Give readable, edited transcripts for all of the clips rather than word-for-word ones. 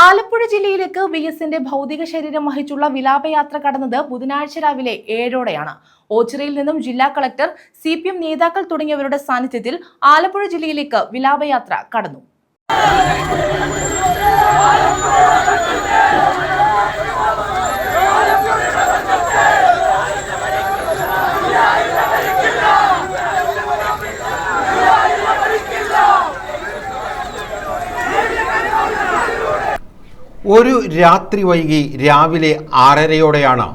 ആലപ്പുഴ ജില്ലയിലേക്ക് വിഎസിന്റെ ഭൗതിക ശരീരം വഹിച്ചുള്ള വിലാപയാത്ര കടന്നത് ബുധനാഴ്ച രാവിലെ 7:00-ഓടെയാണ്. ഓച്ചിറയിൽ നിന്നും ജില്ലാ കളക്ടർ, CPM നേതാക്കൾ തുടങ്ങിയവരുടെ സാന്നിധ്യത്തിൽ ആലപ്പുഴ ജില്ലയിലേക്ക് വിലാപയാത്ര കടന്നു. ഒരു രാത്രി വൈകി രാവിലെ 6:30-ഓടെയാണ്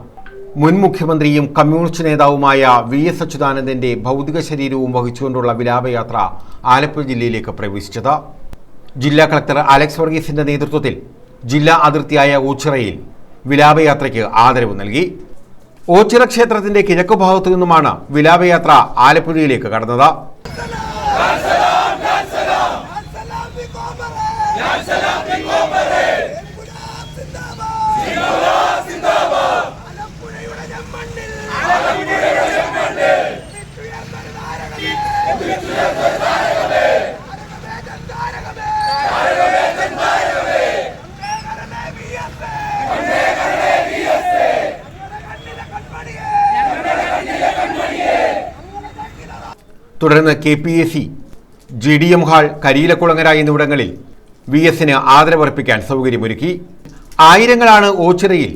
മുൻ മുഖ്യമന്ത്രിയും കമ്മ്യൂണിസ്റ്റ് നേതാവുമായ VS അച്യുതാനന്ദന്റെ ഭൗതിക ശരീരവും വഹിച്ചുകൊണ്ടുള്ള വിലാപയാത്ര ആലപ്പുഴ ജില്ലയിലേക്ക് പ്രവേശിച്ചത്. ജില്ലാ കളക്ടർ അലക്സ് വർഗീസിന്റെ നേതൃത്വത്തിൽ ജില്ലാ അതിർത്തിയായ ഓച്ചിറയിൽ വിലാപയാത്രയ്ക്ക് ആദരവ് നൽകി. ഓച്ചിറ ക്ഷേത്രത്തിന്റെ കിഴക്കു ഭാഗത്തു നിന്നുമാണ് വിലാപയാത്ര ആലപ്പുഴയിലേക്ക് കടന്നത്. തുടർന്ന് KPAC, GDM ഹാൾ, കരിയിലക്കുളങ്ങര എന്നിവിടങ്ങളിൽ VSന് ആദരവർപ്പിക്കാൻ സൗകര്യമൊരുക്കി. ആയിരങ്ങളാണ് ഓച്ചിറയിൽ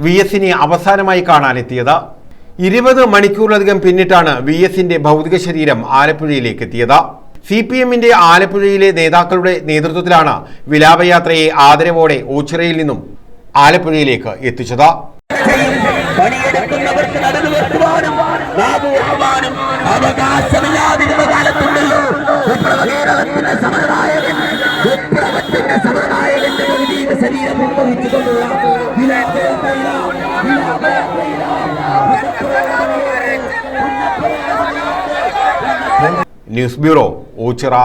VSനെ അവസാനമായി കാണാനെത്തിയത്. 20 മണിക്കൂറിലധികം പിന്നിട്ടാണ് VSന്റെ ഭൗതിക ശരീരം ആലപ്പുഴയിലേക്ക് എത്തിയത്. CPMന്റെ ആലപ്പുഴയിലെ നേതാക്കളുടെ നേതൃത്വത്തിലാണ് വിലാപയാത്രയെ ആദരവോടെ ഓച്ചിറയിൽ നിന്നും ആലപ്പുഴയിലേക്ക് എത്തിച്ചത്. അവകാശമില്ലാതിരുന്ന കാലത്തുണ്ടല്ലോ കേരളത്തിന്റെ സമുദായത്തിന്റെ ശരീരം നിർവഹിച്ചുകൊണ്ടുള്ള ന്യൂസ് ബ്യൂറോ, ഓച്ചിറ.